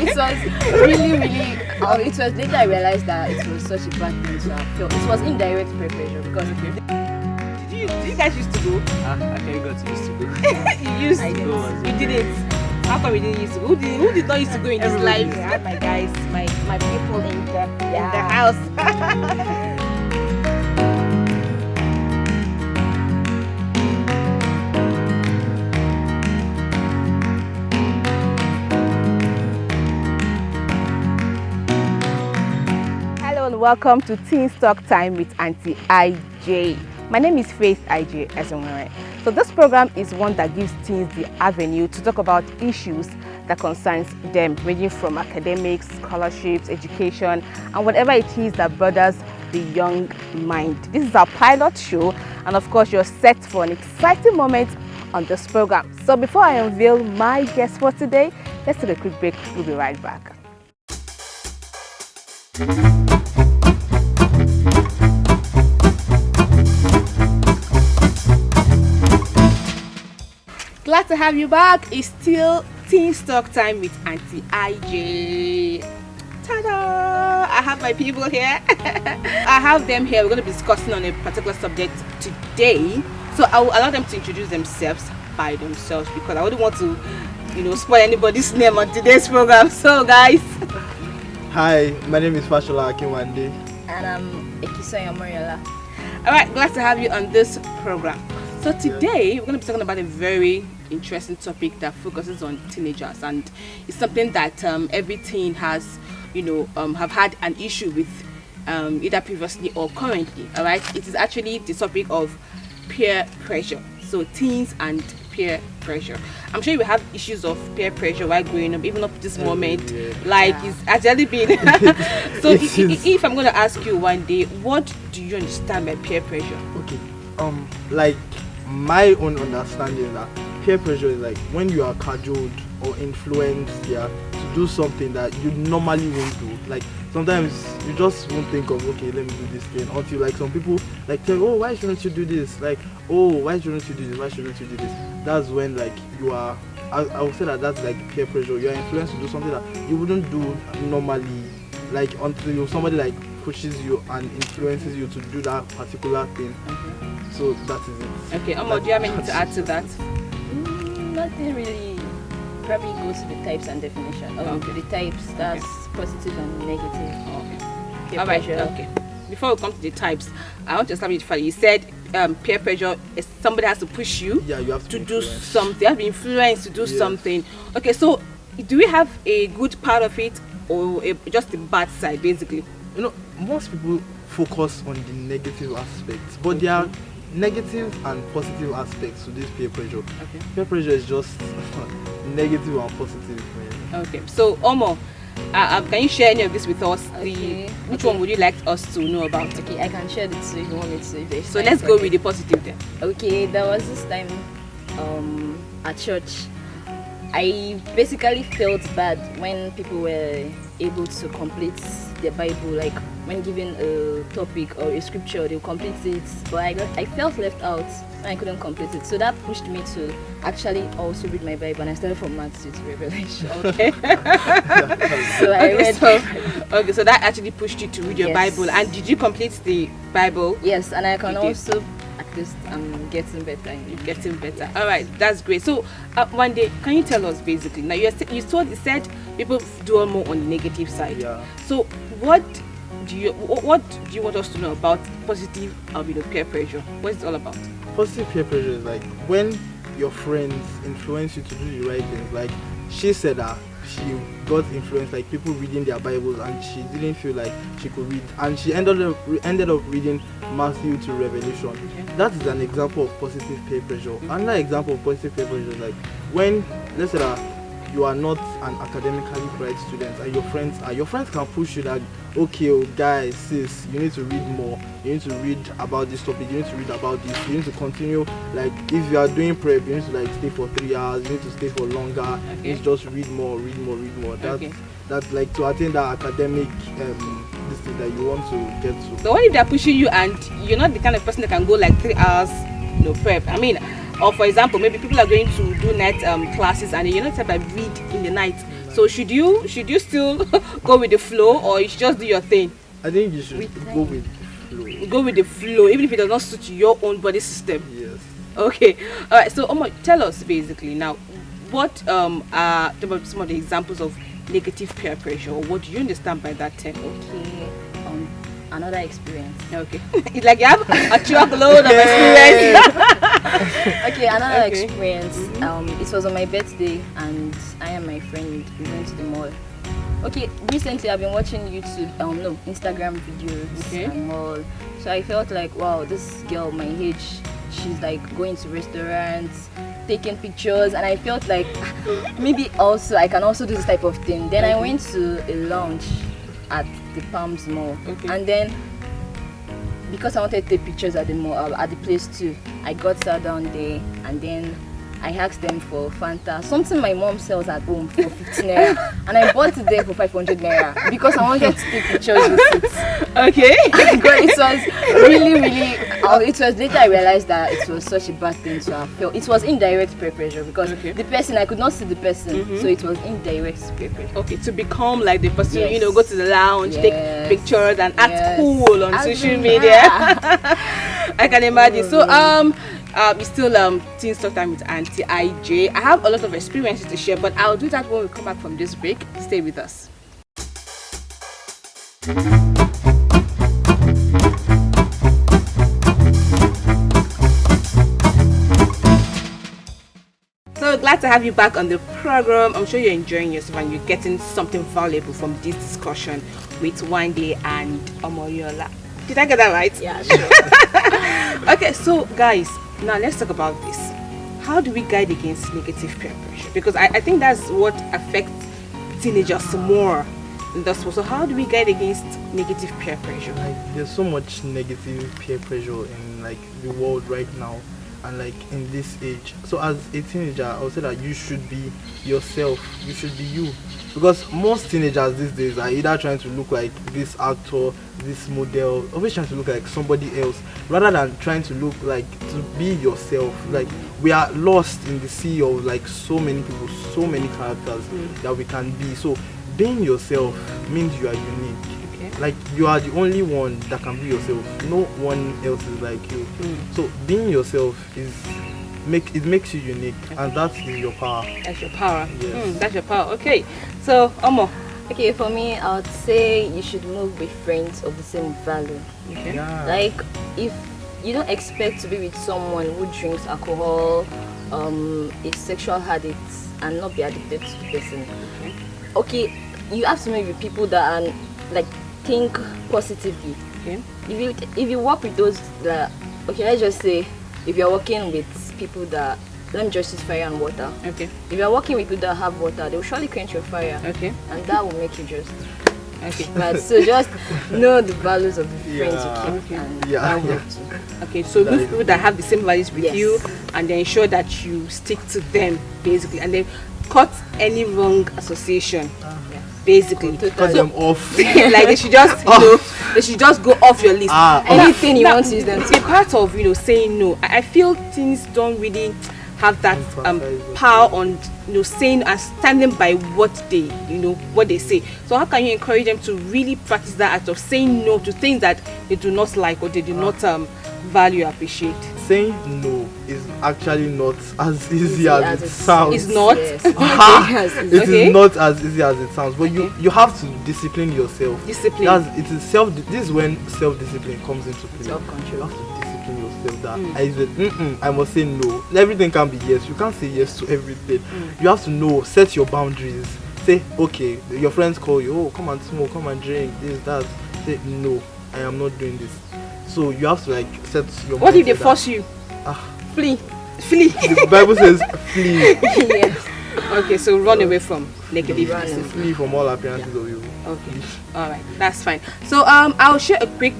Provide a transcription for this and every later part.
It was really, it was later I realized that it was such a bad thing to have felt. It was indirect peer pressure because Did you guys used to go? Actually got used to go. You used to go. You didn't. How come you didn't used to go? Who did not used to go in this life? I had my guys, my people in the house. Welcome to Teen Talk Time with Auntie IJ. My name is Faith IJAYSWORLD. So this program is one that gives teens the avenue to talk about issues that concerns them, ranging from academics, scholarships, education, and whatever it is that bothers the young mind. This is our pilot show, and of course you're set for an exciting moment on this program. So before I unveil my guest for today, let's take a quick break. We'll be right back. Glad to have you back. It's still Teen Talk Time with Auntie IJ. Ta-da! I have my people here. I have them here. We're going to be discussing on a particular subject today. So I will allow them to introduce themselves by themselves because I wouldn't want to, spoil anybody's name on today's program. So guys. Hi, my name is Fashola Akinwande. And I'm Ekisoya Moriola. Alright, glad to have you on this program. So today we're going to be talking about a very interesting topic that focuses on teenagers, and it's something that every teen has, have had an issue with either previously or currently. Alright, it is actually the topic of peer pressure. So teens and peer pressure. I'm sure you have issues of peer pressure while growing up, even up to this moment. It's actually been. So if I'm going to ask you one day, what do you understand by peer pressure? Okay, like my own understanding that peer pressure is like when you are cajoled or influenced to do something that you normally won't do. Like sometimes you just won't think of, okay, let me do this thing, until like some people like tell, oh, why shouldn't you do this? Like, oh, why shouldn't you do this? Why shouldn't you do this? That's when like you are, I would say that's like peer pressure. You are influenced to do something that you wouldn't do normally, like until somebody like pushes you and influences you to do that particular thing. So that is it. Okay, Omo, do you have anything to add to that? Nothing really. Probably goes to the types and definition. The types, that's positive and negative. Okay. All right. Okay. Before we come to the types, I want to establish the fact you said peer pressure is somebody has to push you. Yeah, you have to do something. You have to be influenced to do something. Okay, so do we have a good part of it or just the bad side, basically? Most people focus on the negative aspects, but there are negative and positive aspects to this peer pressure. Okay. Peer pressure is just negative and positive. Man. Okay, so Omo, can you share any of this with us? Which one would you like us to know about? Okay, I can share the two if you want me to. So let's go with the positive then. Okay, there was this time at church. I basically felt bad when people were able to complete their Bible, like when given a topic or a scripture, they'll complete it, but I felt left out and I couldn't complete it. So that pushed me to actually also read my Bible, and I started from Matthew to Revelation. Okay. So that actually pushed you to read your Bible. And did you complete the Bible? Yes, and I can also at least I'm getting better. You're getting better. All right, that's great. So one day, can you tell us basically? Now you said people do more on the negative side. Yeah. So what do you want us to know about positive peer pressure? What is it all about? Positive peer pressure is like when your friends influence you to do the right things. Like she said that she got influenced, like people reading their Bibles, and she didn't feel like she could read, and she ended up reading Matthew to Revelation. Okay. That is an example of positive peer pressure. Another example of positive peer pressure is like when, let's say that you are not an academically bright student and your friends can push you that, okay, oh guys, sis, you need to read more, you need to read about this topic, you need to read about this, you need to continue, like if you are doing prep, you need to like stay for 3 hours, you need to stay for longer, you need to just read more. That's like to attain that academic this thing that you want to get to. So what if they're pushing you and you're not the kind of person that can go like 3 hours prep? I mean, or for example, maybe people are going to do night classes and you're not type of read in the night. So should you still go with the flow, or you should just do your thing? I think you should go with the flow. Go with the flow, even if it does not suit your own body system. Yes. Okay. All right. So tell us basically now, what are some of the examples of negative peer pressure, or what do you understand by that term? Okay. Another experience. Okay. It's like you have a truckload of experience. Okay, another Okay. experience. It was on my birthday, and I and my friend we went to the mall. Okay, recently I've been watching YouTube, Instagram videos Okay. and all. So I felt like, wow, this girl my age, she's like going to restaurants, taking pictures, and I felt like maybe also I can also do this type of thing. Then I went to a lounge at the Palms Mall, Okay. and then because I wanted to take pictures at the mall, at the place too, I got sat down there, and then I asked them for Fanta, something my mom sells at home for 15 naira, and I bought it there for 500 naira because I wanted to take pictures with it. Okay. But it was really, it was later I realized that it was such a bad thing to have felt. It was indirect peer pressure because Okay. the person, I could not see the person, so it was indirect peer pressure. Okay, to become like the person, Yes. go to the lounge, take Yes. pictures, and act Yes. cool on social media. I can imagine. So it's still Teen Talk Time with Auntie IJ. I have a lot of experiences to share, but I'll do that when we come back from this break. Stay with us. So glad to have you back on the program. I'm sure you're enjoying yourself and you're getting something valuable from this discussion with Wande and Omoyola. Did I get that right? Yeah, sure. Okay, so guys, now let's talk about this. How do we guide against negative peer pressure? Because I think that's what affects teenagers more in this world. So how do we guide against negative peer pressure? Like, there's so much negative peer pressure in like the world right now, and like in this age. So as a teenager, I would say that you should be yourself. You should be you, because most teenagers these days are either trying to look like this actor, this model, always trying to look like somebody else, rather than trying to look like, to be yourself. Like, we are lost in the sea of like so many people, so many characters that we can be. So being yourself means you are unique. Okay. Like, you are the only one that can be yourself. No one else is like you. So being yourself makes you unique, and that is your power. That's your power. Yes. That's your power. Okay. So Omo. Okay, for me, I would say you should move with friends of the same value. Okay. Yeah. Like, if you don't expect to be with someone who drinks alcohol, is sexual addict, and not be addicted to the person. Okay, you have to be with people that are like think positively. Okay. If you work with those that, okay, let's just say if you're working with people that, let me just use fire and water. Okay. If you're working with people that have water, they will surely quench your fire. Okay. And that will make you just. Okay. But so just know the values of the friends Yeah. you keep, and Yeah, that will yeah. help too. Okay, so those people that have the same values with Yes. you, and then ensure that you stick to them basically, and then cut any wrong association basically. Cut them off. Like they should just they should just go off your list. Anything you Now, want to use them the part of saying no, I feel things don't really have that power on saying and standing by what they say. So how can you encourage them to really practice that act of saying no to things that they do not like or they do not value or appreciate? Saying no is actually not as easy as it sounds. It's not. Yes. It is Okay. not as easy as it sounds, but you have to discipline yourself. Discipline. This is when self-discipline comes into play. Self-control. You have to discipline yourself. That I must say no. Everything can be yes. You can't say yes to everything. You have to know. Set your boundaries. Say, okay, your friends call you, oh, come and smoke, come and drink, this, that. Say, no, I am not doing this. So you have to like set your. What if they mindset force you? Flee. The Bible says flee. Yes. Okay, so run away from negative Run places. Flee from all appearances of evil. Okay, all right, that's fine. So I'll share a quick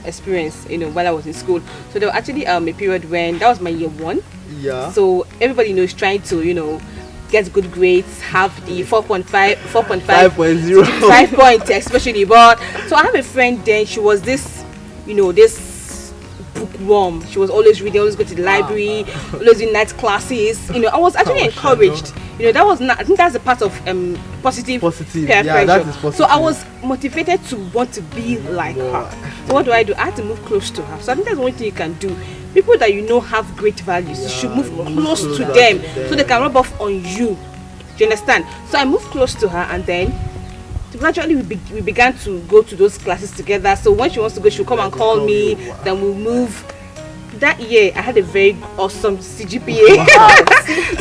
experience while I was in school. So there was actually a period when that was my year 1. Yeah. So everybody is trying to get good grades, have the 4.5 5.0. 5 point especially. But so I have a friend then, she was this this bookworm. She was always reading, always go to the library, always in night classes. I was actually encouraged you know, that was not, I think that's a part of positive Positive, peer yeah, that pressure. is positive. So I was motivated to want to be like Wow. her. So what do? I had to move close to her. So I think that's one thing you can do. People that you know have great values, you should move close to them so they can rub off on you. Do you understand? So I moved close to her, and then gradually we began to go to those classes together. So when she wants to go, she'll come and call me. Then we'll move. That year I had a very awesome CGPA.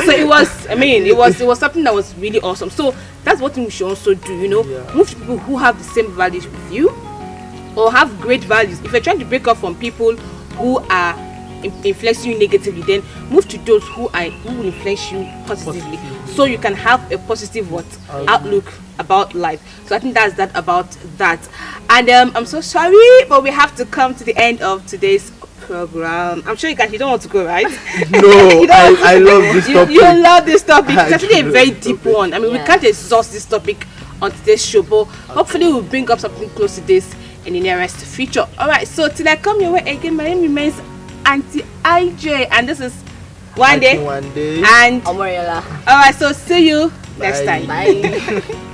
So it was, I mean, it was something that was really awesome. So that's what we should also do, you know, move to people who have the same values with you or have great values. If you're trying to break up from people who are influencing you negatively, then move to those who will influence you positively, so you can have a positive outlook about life. So I think that's that about that. And I'm so sorry, but we have to come to the end of today's program. I'm sure you guys, you don't want to go, right? No, I love this topic. You love this topic. It's actually a very this deep topic. one. I mean, we can't exhaust this topic on today's show, but hopefully we'll bring up something close to this in the nearest future. Alright, so till I come your way again, my name remains Auntie IJ, and this is One Day One Day and Omoriola. alright, so see you next Bye. time. Bye.